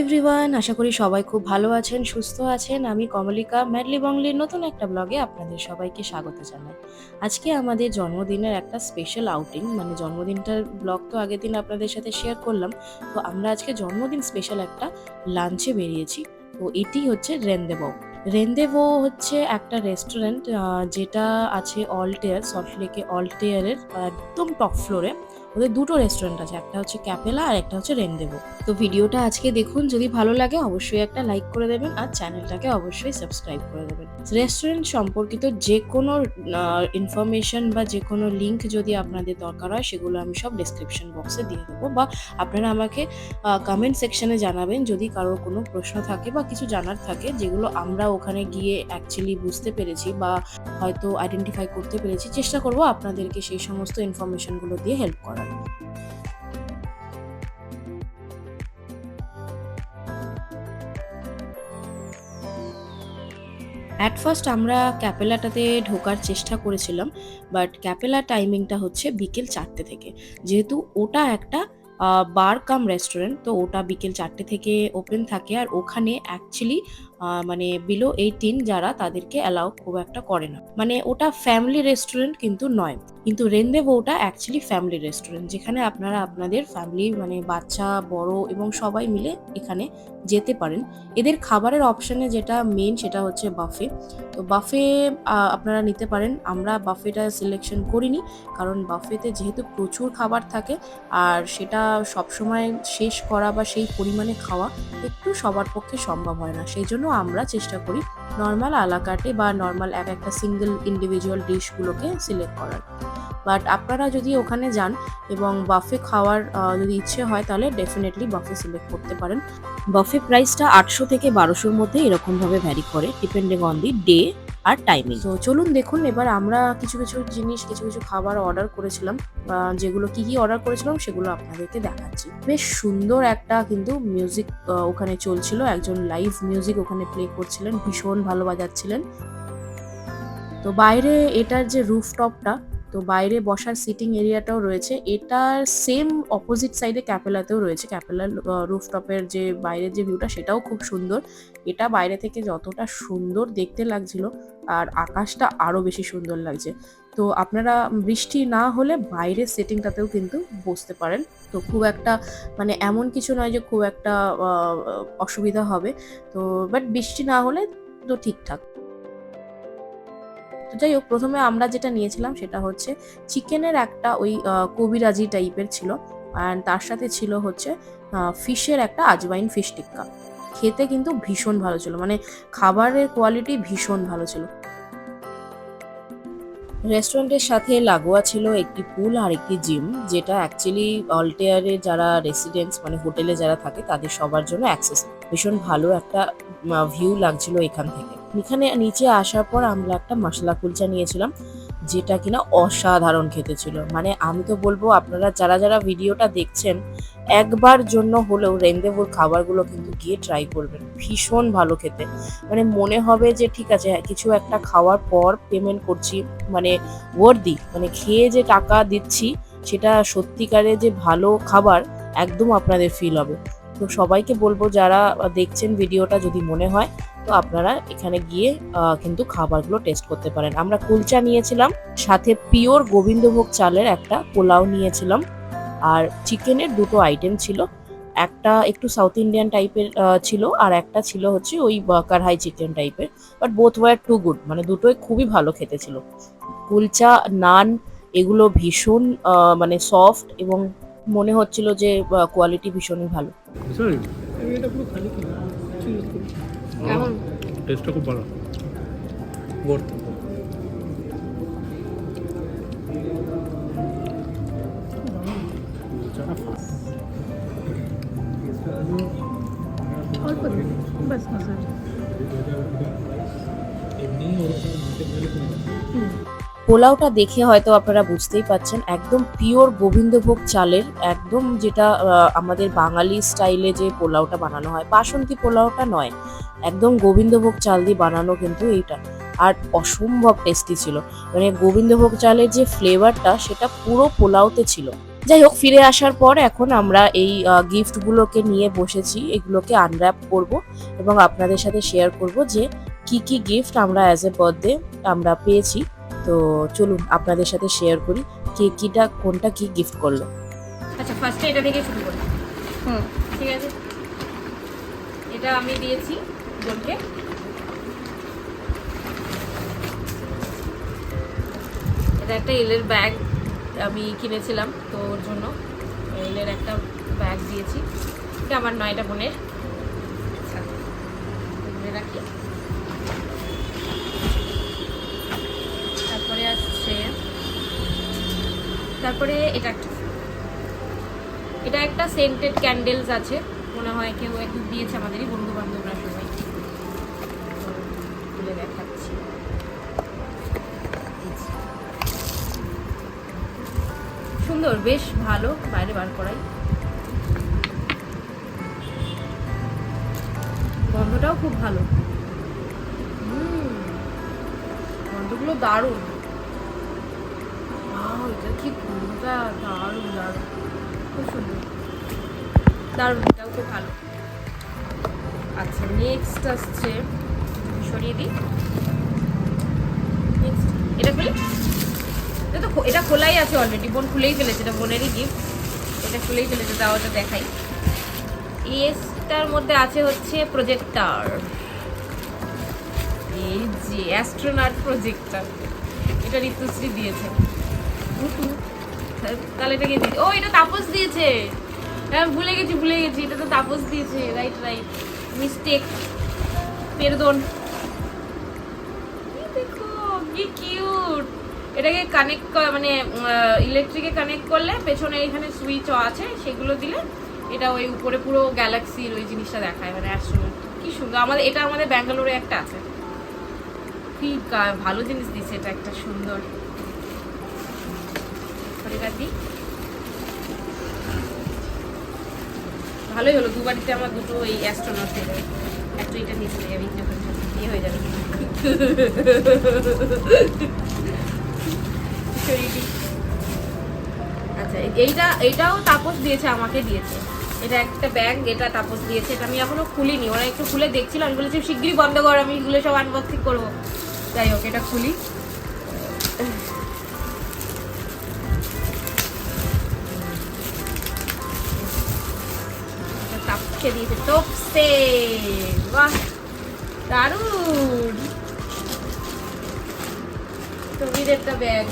Everyone, আশা করি সবাই খুব ভালো আছেন, সুস্থ আছেন। আমি কমলিকা ম্যাডলি বংলির নতুন একটা ব্লগে আপনাদের সবাইকে স্বাগত জানাই। আজকে আমাদের জন্মদিনের একটা স্পেশাল আউটিং, মানে জন্মদিনটার ব্লগ তো আগের দিন আপনাদের সাথে শেয়ার করলাম। তো আমরা আজকে জন্মদিন স্পেশাল একটা লাঞ্চে বেরিয়েছি। তো এটি হচ্ছে রেন্দেভো। রেন্দেভো হচ্ছে একটা রেস্টুরেন্ট যেটা আছে অল্টেয়ার, সল্টলেকে অল্টেয়ারের একদম টপ ফ্লোরে। ওদের দুটো রেস্টুরেন্ট আছে, একটা হচ্ছে ক্যাপেলা আর একটা হচ্ছে রেন্দেভো। তো ভিডিওটা আজকে দেখুন, যদি ভালো লাগে অবশ্যই একটা লাইক করে দেবেন আর চ্যানেলটাকে অবশ্যই সাবস্ক্রাইব করে দেবেন। রেস্টুরেন্ট সম্পর্কিত যে কোনো ইনফরমেশন বা যে কোনো লিঙ্ক যদি আপনাদের দরকার হয় সেগুলো আমি সব ডেসক্রিপশন বক্সে দিয়ে দেবো, বা আপনারা আমাকে কমেন্ট সেকশনে জানাবেন যদি কারোর কোনো প্রশ্ন থাকে বা কিছু জানার থাকে যেগুলো আমরা ওখানে গিয়ে অ্যাকচুয়ালি বুঝতে পেরেছি বা হয়তো আইডেন্টিফাই করতে পেরেছি। চেষ্টা করব আপনাদেরকে সেই সমস্ত ইনফরমেশনগুলো দিয়ে হেল্প করার। অ্যাট ফার্স্ট আমরা ক্যাপেলাটাতে ঢোকার চেষ্টা করেছিলাম, বাট ক্যাপেলা টাইমিংটা হচ্ছে বিকেল 4টে থেকে। যেহেতু ওটা একটা বার কাম রেস্টুরেন্ট, তো ওটা বিকেল 4টে থেকে ওপেন থাকে। আর ওখানে অ্যাকচুয়ালি মানে বিলো 18 যারা তাদেরকে অ্যালাউ খুব একটা করে না, মানে ওটা ফ্যামিলি রেস্টুরেন্ট কিন্তু নয়। কিন্তু রেন্দেভো ওটা অ্যাকচুয়ালি ফ্যামিলি রেস্টুরেন্ট, যেখানে আপনারা আপনাদের ফ্যামিলি মানে বাচ্চা বড় এবং সবাই মিলে এখানে যেতে পারেন। এদের খাবারের অপশানে যেটা মেন সেটা হচ্ছে বাফে। তো বাফে আপনারা নিতে পারেন। আমরা বাফেটা সিলেকশন করিনি, কারণ বাফেতে যেহেতু প্রচুর খাবার থাকে আর সেটা সবসময় শেষ করা বা সেই পরিমাণে খাওয়া একটু সবার পক্ষে সম্ভব হয় না। সেই জন্য আমরা চেষ্টা করি নর্মাল আলাকাটে বা নর্মাল একটা সিঙ্গেল ইন্ডিভিজুয়াল ডিশগুলোকে সিলেক্ট করার। বাট আপনারা যদি ওখানে যান এবং বাফে খাওয়ার যদি ইচ্ছে হয় তাহলে ডেফিনেটলি বাফে সিলেক্ট করতে পারেন। বাফে প্রাইসটা 800 থেকে 1200-র মধ্যে এরকমভাবে ভ্যারি করে, ডিপেন্ডিং অন দি ডে আর টাইমিং। তো চলুন দেখুন, এবার আমরা কিছু কিছু খাবার অর্ডার করেছিলাম। যেগুলো কি অর্ডার করেছিলাম সেগুলো আপনাদেরকে দেখাচ্ছি। বেশ সুন্দর একটা কিন্তু মিউজিক ওখানে চলছিল, একজন লাইভ মিউজিক ওখানে প্লে করছিলেন, ভীষণ ভালো বাজাচ্ছিলেন। তো বাইরে এটার যে রুফটপটা, তো বাইরে বসার সিটিং এরিয়াটাও রয়েছে। এটার সেম অপোজিট সাইডে ক্যাপেলাতেও রয়েছে। ক্যাপেলার রুফটপের যে বাইরের যে ভিউটা সেটাও খুব সুন্দর। এটা বাইরে থেকে যতটা সুন্দর দেখতে লাগছিল, আর আকাশটা আরও বেশি সুন্দর লাগছে। তো আপনারা বৃষ্টি না হলে বাইরের সেটিংটাতেও কিন্তু বসতে পারেন। তো খুব একটা মানে এমন কিছু নয় যে খুব একটা অসুবিধা হবে। তো বাট বৃষ্টি না হলে তো ঠিকঠাক। তো যাই হোক, প্রথমে আমরা যেটা নিয়েছিলাম সেটা হচ্ছে চিকেনের একটা ওই কবিরাজি টাইপের ছিল, অ্যান্ড তার সাথে ছিল হচ্ছে ফিশের একটা আজওয়াইন ফিশ টিক্কা। খেতে কিন্তু ভীষণ ভালো ছিল, মানে খাবারের কোয়ালিটি ভীষণ ভালো ছিল। রেস্টুরেন্টের সাথে লাগোয়া ছিল একটি পুল আর একটি জিম, যেটা অ্যাকচুয়ালি অল্টেয়ারে যারা রেসিডেন্টস মানে হোটেলে যারা থাকে তাদের সবার জন্য অ্যাক্সেস। ভীষণ ভালো একটা ভিউ লাগছিল এখান থেকে। এখানে নিচে আসার পর আমরা একটা মশলা কুলচা নিয়েছিলাম, যেটা কিনা অসাধারণ খেতে ছিল। মানে আমি তো বলবো আপনারা যারা যারা ভিডিওটা দেখছেন একবার জন্য হলেও রেন্দেভোর খাবারগুলো কিন্তু গিয়ে ট্রাই করবেন, ভীষণ ভালো খেতে। মানে মনে হবে যে ঠিক আছে কিছু একটা খাওয়ার পর পেমেন্ট করছি, মানে ওয়ার্দি, মানে খেয়ে যে টাকা দিচ্ছি সেটা সত্যিকারে যে ভালো খাবার একদম আপনাদের ফিল হবে। তো সবাইকে বলবো যারা দেখছেন ভিডিওটা, যদি মনে হয় তো আপনারা এখানে গিয়ে কিন্তু খাবারগুলো টেস্ট করতে পারেন। আমরা কুলচা নিয়েছিলাম, সাথে পিওর গোবিন্দভোগ চালের একটা পোলাও নিয়েছিলাম, আর চিকেনের দুটো আইটেম ছিল। একটা একটু সাউথ ইন্ডিয়ান টাইপের ছিল, আর একটা ছিল হচ্ছে ওই কারহাই চিকেন টাইপের। But both were too good, মানে দুটোই খুবই ভালো খেতে ছিল। কুলচা, নান এগুলো ভীষণ মানে সফট, এবং মনে হচ্ছিল যে কোয়ালিটি ভীষণই ভালো। টেস্টটা খুব ভালো। worth it। অল্প দিন বাস মশাই। পোলাওটা দেখে হয়তো আপনারা বুঝতেই পাচ্ছেন, একদম পিওর গোবিন্দভোগ চালের, একদম যেটা আমাদের বাঙালি স্টাইলে যে পোলাওটা বানানো হয়, বাসন্তী পোলাওটা নয়, একদম গোবিন্দভোগ চাল দিয়ে বানানো কিন্তু এইটা। আর অসম্ভব টেস্টি ছিল, মানে গোবিন্দভোগ চালের যে ফ্লেভারটা সেটা পুরো পোলাওতে ছিল। যাই হোক, ফিরে আসার পর এখন আমরা এই গিফটগুলোকে নিয়ে বসেছি, এগুলোকে আনর্যাপ করব এবং আপনাদের সাথে শেয়ার করব যে কি কি গিফট আমরা অ্যাজ এ বার্থডে আমরা পেয়েছি। তো চলুন আপনাদের সাথে শেয়ার করি কে কিটা কোনটা কি গিফট করলো। আচ্ছা, ফার্স্টে এটা থেকে শুরু করি। হুম ঠিক আছে, এটা আমি দিয়েছি বোনকে। এটা একটা এলের ব্যাগ আমি কিনেছিলাম, তো ওর জন্য এলের একটা ব্যাগ দিয়েছি। এটা আমার নয়, এটা বোনের। আচ্ছা, এগুলো রাখি। তারপরে আসছে, তারপরে এটা একটা সেন্টেড ক্যান্ডেলস আছে, মনে হয় কেউ একটু দিয়েছে, আমাদেরই বন্ধু বান্ধবরা সবাই। তো খুলে দেখাচ্ছি। সুন্দর, বেশ ভালো, বাইরে বার করাই। গন্ধটাও খুব ভালো, গন্ধগুলো দারুণ। এটা কি গন্ধটা, দারুণ দারুণ, খুব সুন্দর, দারুণ, এটাও খুব ভালো। আচ্ছা, নেক্সট আসছে, সরিয়ে দিই। নেক্সট এটা খুলি। এটা খোলাই আছে অলরেডি, বোন খুলেই ফেলেছে, এটা বোনেরই গিফট। এটা খুলেই ফেলেছে, তাও ওটা দেখাই। এটার মধ্যে আছে হচ্ছে প্রজেক্টর, এই যে অ্যাস্ট্রোনট প্রজেক্টর, এটা ঋতুশ্রী দিয়েছে। তাহলে এটা কে দিয়েছে? ও, এটা তাপস দিয়েছে। হ্যাঁ, ভুলে গেছি, এটা তো তাপস দিয়েছে। Right, mistake, pardon. দেখো কি কিউট। এটাকে কানেক্ট, মানে ইলেকট্রিকে কানেক্ট করলে পেছনে এখানে সুইচ আছে, সেগুলো দিলে এটা ওই উপরে পুরো গ্যালাক্সির ওই জিনিসটা দেখায়, মানে অ্যাস্ট্রোনট। কি সুন্দর। এটা আমাদের ব্যাঙ্গালোরে একটা আছে। কি ভালো জিনিস দিচ্ছে, এটা একটা সুন্দর। ভালোই হলো, দুবারিতে আমার দুটো এই অ্যাস্ট্রোনট হয়ে যাবে। একটা এটা নিয়ে চলে যাবে, ইয়ে হয়ে যাবে। আচ্ছা, এইটাও তাপস দিয়েছে, আমাকে দিয়েছে। এটা একটা ব্যাগ, এটা তাপস দিয়েছে। এটা আমি এখনো খুলিনি, ওরা একটু খুলে দেখছিল, আমি বলেছি শিগগিরই বন্ধ কর, আমি এগুলো সব আনবক্সিং করবো। যাই হোক, এটা খুলি। তাপসকে দিয়েছে টপসে, বাহ দারুণ। টমির একটা ব্যাগ,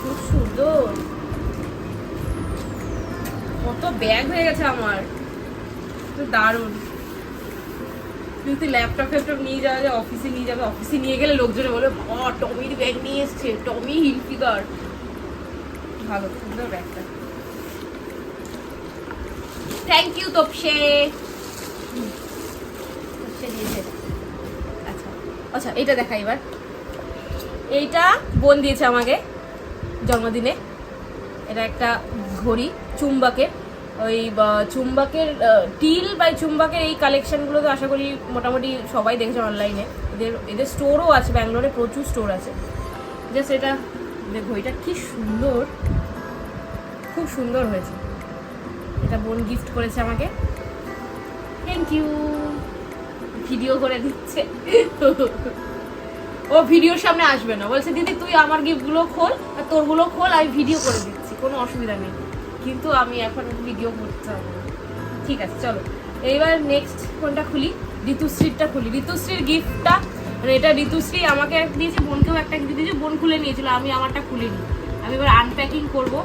খুব সুন্দর। কত ব্যাগ হয়ে গেছে আমার, দারুণ। তুই ল্যাপটপ নিয়ে যাওয়া যায়, অফিসে নিয়ে যাবে, অফিসে নিয়ে গেলে লোকজনে বলে টমির ব্যাগ নিয়ে এসছে, টমি হিল ফিগার। ভালো, সুন্দর ব্যাগটা। Thank you Topshe. আচ্ছা আচ্ছা, এইটা দেখা এবার। এইটা বোন দিয়েছে আমাকে জন্মদিনে। এটা একটা ঘড়ি, চুম্বাকের, ওই চুম্বাকের টিল বাই চুম্বাকের এই কালেকশনগুলো তো আশা করি মোটামুটি সবাই দেখেছে অনলাইনে। এদের স্টোরও আছে, ব্যাঙ্গালোরে প্রচুর স্টোর আছে। জাস্ট এটা ঘড়িটা কি সুন্দর, খুব সুন্দর হয়েছে। এটা বোন গিফট করেছে আমাকে, থ্যাংক ইউ। ভিডিও করে দিচ্ছে, ও ভিডিওর সামনে আসবে না, বলছে দিদি তুই আমার গিফটগুলো খোল আর তোরগুলো খোল, আমি ভিডিও করে দিচ্ছি, কোনো অসুবিধা নেই। কিন্তু আমি এখন ভিডিও করতে হবে না। ঠিক আছে, চলো এইবার নেক্সট কোনটা খুলি, ঋতুশ্রীরটা খুলি। ঋতুশ্রীর গিফটটা, মানে এটা ঋতুশ্রী আমাকে দিয়েছে, বোনকেও একটা গিফট দিয়েছে। বোন খুলে নিয়েছিল, আমি আমারটা খুলিনি। আমি এবার আনপ্যাকিং করবো,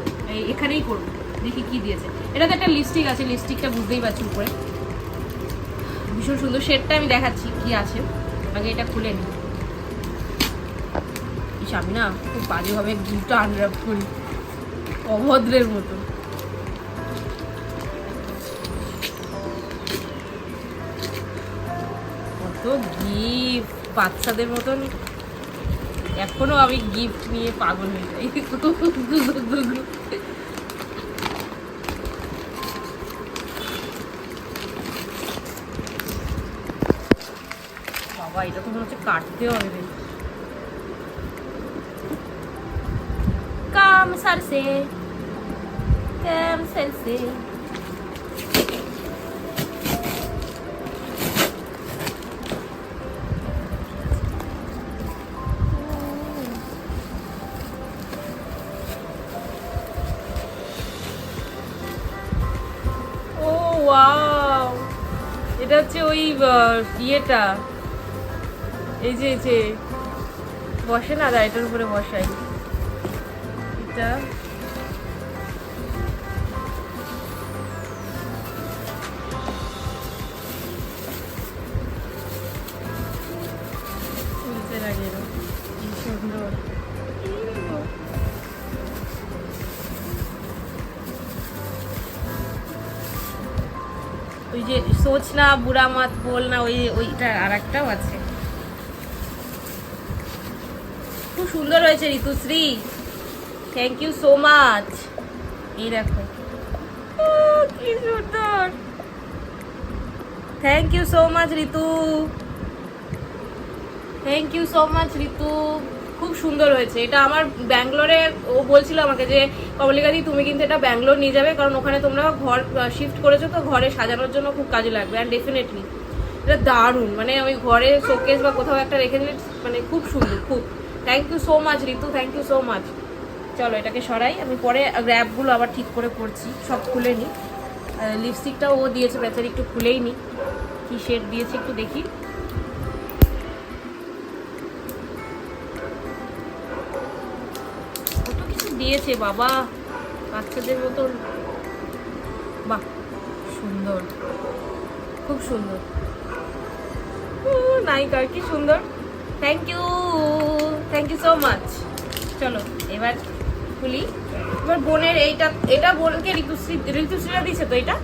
এখানেই করবো, দেখি কি দিয়েছে। এটাতে একটা লিপস্টিক আছে, লিপস্টিকটা বুঝতেই পারছি উপরে, ভীষণ সুন্দর। শেডটা আমি দেখাচ্ছি কি আছে, আগে এটা খুলে নিই। আমি না খুব বাজেভাবে গিফটটা আনর্যাপ করি, অভদ্রের মতো। কত গিফট, বাচ্চাদের মতন এখনো আমি গিফট নিয়ে পাগল হয়ে যাই। বাবা, এটা তো মনে হচ্ছে কাটতে হবে। सर से कैंसर से ও ওয়াও, এটা হচ্ছে ওই ইয়েটা, এই যে বসে না, দা এটার উপরে বসাই এটা। নিচে লাগে এরকম, কি সুন্দর। ওই যে সোচ না বুড়া মত বল না, ওইটা আর একটাও আছে। খুব সুন্দর হয়েছে Ritushree, thank you so much. এই দেখো কি সুন্দর, thank you so much Ritu, thank you so much Ritu. খুব সুন্দর হয়েছে এটা। আমার ব্যাঙ্গালোরে ও বলছিল আমাকে যে কমলিকাদি তুমি কিন্তু এটা ব্যাঙ্গালোর নিয়ে যাবে, কারণ ওখানে তোমরা ঘর শিফট করেছো, তো ঘরে সাজানোর জন্য খুব কাজে লাগবে। অ্যান্ড ডেফিনেটলি এটা দারুণ, মানে ওই ঘরে শোকেস বা কোথাও একটা রেখে দিলে মানে খুব সুন্দর, খুব। Thank you so much Ritu, thank you so much. চলো এটাকে সরাই, আমি পরে র্যাপগুলো আবার ঠিক করে করছি, সব খুলে নিই। লিপস্টিকটাও ও দিয়েছে বেচারি, একটু খুলেই নিই কি শেড দিয়েছে একটু দেখি। কত কিছু দিয়েছে বাবা, বাচ্চাদের মতন। বাহ সুন্দর, খুব সুন্দর। নায়িকা কি সুন্দর, thank you, thank you so much. চলো এবার খুলি। এবার বোনের এটা বোনকে ঋতুশ্রীরা দিয়েছে তো, এটা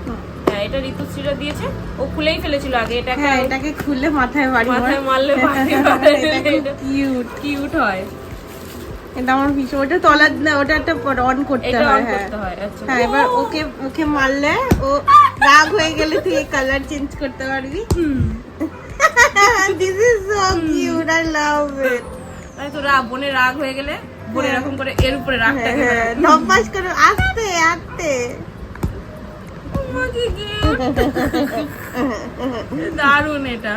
হ্যাঁ এটা ঋতুশ্রীরা দিয়েছে। ও খুলেই ফেলেছিল আগে, এটা হ্যাঁ এটাকে খুলে মাথায় মারলে কিউট কিউট হয়। এটা আমার ভীষণ, ওটা তলার না, ওটা একটা অন করতে এটা হয়। অন হ্যাঁ করতে হয়, আচ্ছা। হ্যাঁ, এবার ওকে মারলে ও রাগ হয়ে গেলে তুই কালার চেঞ্জ করতে পারবি। This is so cute, I love it. তাই তো বোনের রাগ হয়ে গেলে বোন এরকম করে এর উপরে রাগটাকে নব্বাস করে আস্তে আস্তে। দারুন এটা,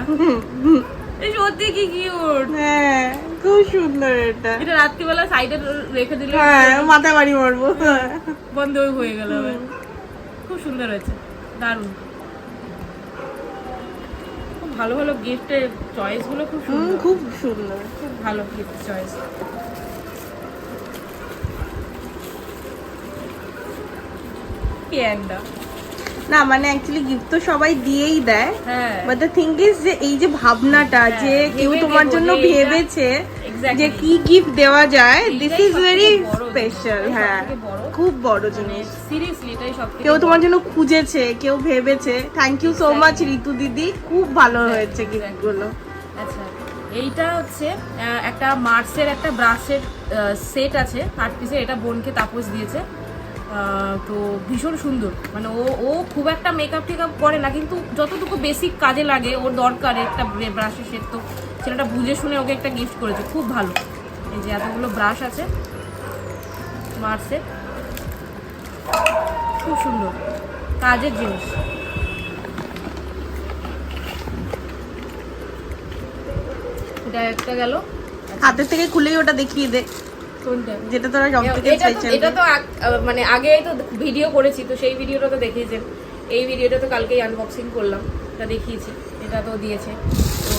এই সত্যি কি কিউট। হ্যাঁ খুব সুন্দর এটা। এটা রাত্রিবেলা সাইডে রেখে দিলে হ্যাঁ মাথা বাড়ি মারবো, বন্ধ হয়ে গেল। খুব সুন্দর হয়েছে, দারুন। খুব ভালো ভালো গিফটের চয়েস গুলো, খুব সুন্দর, খুব সুন্দর, খুব ভালো গিফট চয়েস। কি একটা না মানে অ্যাকচুয়ালি গিফট তো সবাই দিয়েই দেয়, হ্যাঁ বাট দ্য থিং ইজ যে এই যে ভাবনাটা যে কেউ ভেবে তোমার দেবো জন্য যে এটা- ভেবেছে Exactly. যে কি গিফট দেওয়া যায়, দিস এইটাই ইজ সবথেকে ভেরি বড় জিনিস, স্পেশাল। এটাই হ্যাঁ সবথেকে বড়। খুব বড় জিনিস। সিরিয়াসলি এটাই সবথেকে কেউ বড়। তোমার জন্য খুঁজেছে, কেউ ভেবেছে। থ্যাংক ইউ সো মাচ ঋতু দিদি, খুব ভালো হয়েছে গিফট গুলো। আচ্ছা এইটা হচ্ছে একটা মার্সের একটা ব্রাশের সেট আছে 8 পিসের, এটা বোনকে তাপস দিয়েছে। তো ভীষণ সুন্দর, মানে ও খুব একটা মেকআপ টেকআপ করে না, কিন্তু যতটুকু বেসিক কাজে লাগে ওর দরকার একটা ব্রাশের সেট, তো ছেলেটা বুঝে শুনে ওকে একটা গিফট করেছে, খুব ভালো। এই যে এতগুলো ব্রাশ আছে মার্সের, খুব সুন্দর কাজের জিনিস। এটা একটা গেল, হাতের থেকে খুলেই ওটা দেখিয়ে দে, কোনটা? যেটা তোরা সব থেকে স্পেশাল। এটা তো মানে আগে তো ভিডিও করেছি, তো সেই ভিডিওটা তো দেখিয়েছেন। এই ভিডিওটা তো কালকেই আনবক্সিং করলাম, এটা দেখিয়েছি, এটা তো দিয়েছে। তো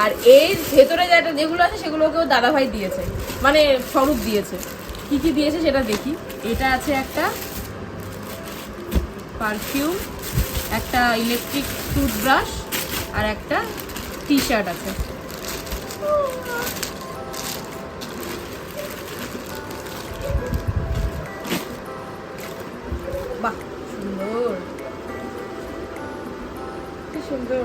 আর এই ভেতরে যেগুলো আছে সেগুলোকেও দাদাভাই দিয়েছে, মানে স্বরূপ দিয়েছে। কি কি দিয়েছে সেটা দেখি। এটা আছে একটা পারফিউম, একটা ইলেকট্রিক টুথব্রাশ, আর একটা টি শার্ট আছে। বাহ সুন্দর, কি সুন্দর।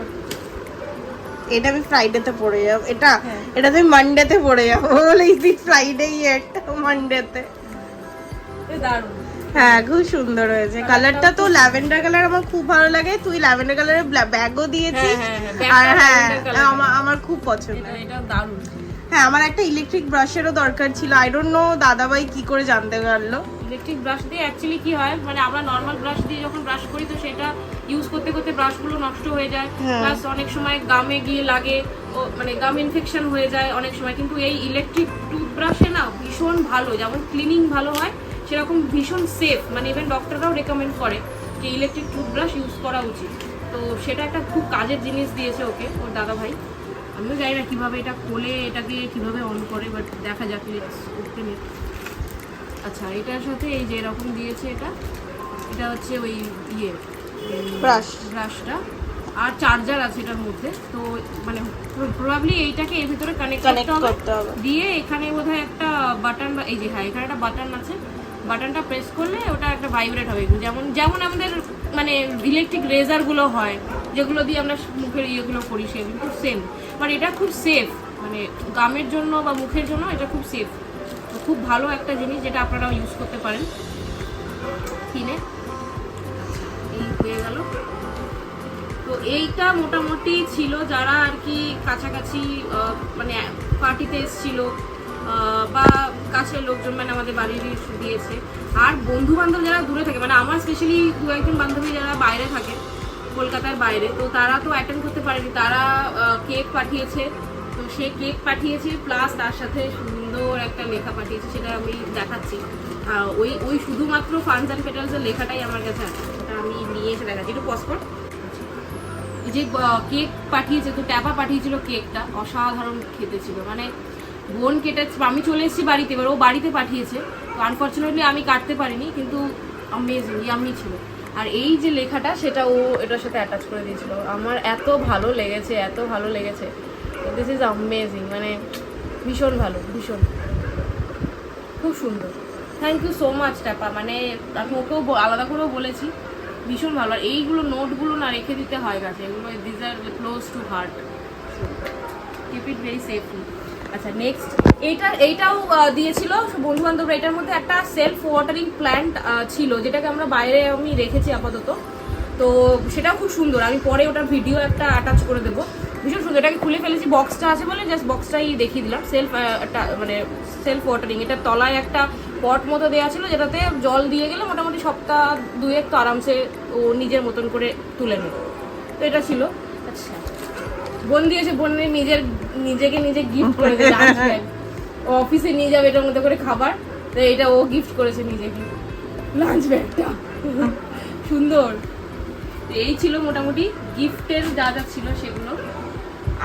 এটা আমি ফ্রাইডেতে পরে যাব, এটা হ্যাঁ। এটা আমি মানডেতে পরে যাব, বলে ইজি ফ্রাইডে একটা মানডেতে। দারুণ। হ্যাঁ খুব সুন্দর হয়েছে। কালারটা তো ল্যাভেন্ডার কালার আমার খুব ভালো লাগে। তুই ল্যাভেন্ডার কালারের ব্যাগও দিয়েছিস। আর হ্যাঁ আমার খুব পছন্দ। এটা দারুণ। হ্যাঁ আমার একটা ইলেকট্রিক ব্রাশেরও দরকার ছিল। আই ডোন্ট নো দাদাভাই কি করে জানতে পারলো। ইলেকট্রিক ব্রাশ দিয়ে অ্যাকচুয়ালি কি হয়, মানে আমরা নর্মাল ব্রাশ দিয়ে যখন ব্রাশ করি তো সেটা ইউজ করতে করতে ব্রাশগুলো নষ্ট হয়ে যায়, প্লাস অনেক সময় গামে গিয়ে লাগে, ও মানে গাম ইনফেকশন হয়ে যায় অনেক সময়। কিন্তু এই ইলেকট্রিক টুথব্রাশে না ভীষণ ভালো, যেমন ক্লিনিং ভালো হয় সেরকম ভীষণ সেফ, মানে ইভেন ডক্টররাও রেকমেন্ড করে যে ইলেকট্রিক টুথব্রাশ ইউজ করা উচিত। তো সেটা একটা খুব কাজের জিনিস দিয়েছে ওকে ওর দাদা ভাই। আমিও জানি না কীভাবে এটা খোলে, এটাকে কীভাবে অন করে, বাট দেখা যাক, লেটস ওপেন ইট। আচ্ছা, এটার সাথে এই যে এরকম দিয়েছে, এটা হচ্ছে ওই ইয়ে ব্রাশটা, আর চার্জার আছে এটার মধ্যে। তো মানে প্রবাবলি এইটাকে এর ভিতরে কানেক্ট করতে হবে, দিয়ে এখানে বোধহয় একটা বাটন, এই যে হ্যাঁ এখানে একটা বাটন আছে, বাটনটা প্রেস করলে ওটা একটা ভাইব্রেট হবে, যেমন যেমন আমাদের মানে ইলেকট্রিক রেজারগুলো হয় যেগুলো দিয়ে আমরা মুখের ইয়েগুলো করি, সেগুলো খুব সেম, বাট এটা খুব সেফ, মানে গামের জন্য বা মুখের জন্য এটা খুব সেফ। খুব ভালো একটা জিনিস যেটা আপনারাও ইউজ করতে পারেন কিনে। এই হয়ে গেল। তো এইটা মোটামুটি ছিল যারা আর কি কাছাকাছি মানে পার্টিতে এসেছিল বা কাছের লোকজন, মানে আমাদের বাড়ির দিয়েছে। আর বন্ধু বান্ধব যারা দূরে থাকে, মানে আমার স্পেশালি দু একজন বান্ধবী যারা বাইরে থাকে, কলকাতার বাইরে, তো তারা তো অ্যাটেন্ড করতে পারেনি, তারা কেক পাঠিয়েছে। তো সে কেক পাঠিয়েছে প্লাস তার সাথে সুন্দর একটা লেখা পাঠিয়েছে, সেটা আমি দেখাচ্ছি। ওই ওই শুধুমাত্র ফানস অ্যান্ড পেটালসের লেখাটাই আমার কাছে আছে, সেটা আমি নিয়ে এসে দেখাচ্ছি। একটু পসপট যে কেক পাঠিয়েছে, তো ট্যাপা পাঠিয়েছিল কেকটা, অসাধারণ খেতে ছিল, মানে বোন কেটেছে, আমি চলে এসেছি বাড়িতে, এবার ও বাড়িতে পাঠিয়েছে। তো আনফর্চুনেটলি আমি কাটতে পারিনি, কিন্তু অ্যামেজিং ইয়াম্মি ছিল। আর এই যে লেখাটা সেটা ও এটার সাথে অ্যাটাচ করে দিয়েছিল, আমার এত ভালো লেগেছে, এত ভালো লেগেছে। দিস ইজ অ্যামেজিং, মানে ভীষণ ভালো, ভীষণ খুব সুন্দর। থ্যাংক ইউ সো মাচ ট্যাপা, মানে আমি ওকেও আলাদা করেও বলেছি, ভীষণ ভালো। আর এইগুলো নোটগুলো না রেখে দিতে হয় গাছে, এগুলো this are close to heart, keep it very safely. আচ্ছা নেক্সট, এইটাও দিয়েছিল বন্ধু বান্ধবরা। এটার মধ্যে একটা সেলফ ওয়াটারিং প্ল্যান্ট ছিল, যেটাকে আমরা বাইরে আমি রেখেছি আপাতত। তো সেটাও খুব সুন্দর, আমি পরে ওটার ভিডিও একটা অ্যাটাচ করে দেবো, ভীষণ সুন্দর। এটাকে খুলে ফেলেছি, বক্সটা আছে বলে জাস্ট বক্সটাই দেখিয়ে দিলাম। মানে সেলফ ওয়াটারিং, এটার তলায় একটা পট মতো দেওয়া ছিল, যেটাতে জল দিয়ে গেলে মোটামুটি সপ্তাহ 2-1 তো আরামসে ও নিজের মতন করে তুলে নেবে। তো এটা ছিল। আচ্ছা, বোন দিয়েছে, বোনের নিজেকে নিজে গিফট করেছে লাঞ্চ ব্যাগ, ও অফিসে নিয়ে যাবে এটার মধ্যে করে খাবার, তো এটা ও গিফট করেছে নিজেকে, লাঞ্চ ব্যাগটা সুন্দর। এই ছিল মোটামুটি গিফটের যা যা ছিল সেগুলো।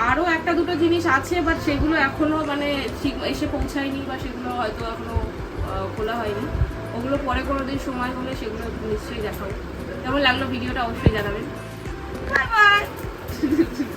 আরও একটা দুটো জিনিস আছে, বাট সেগুলো এখনো মানে ঠিক এসে পৌঁছায়নি, বা সেগুলো হয়তো এখনো খোলা হয়নি। ওগুলো পরে কোনো দিন সময় হলে সেগুলো নিশ্চয়ই দেখাবো। কেমন লাগলো ভিডিওটা অবশ্যই জানাবেন। Bye bye.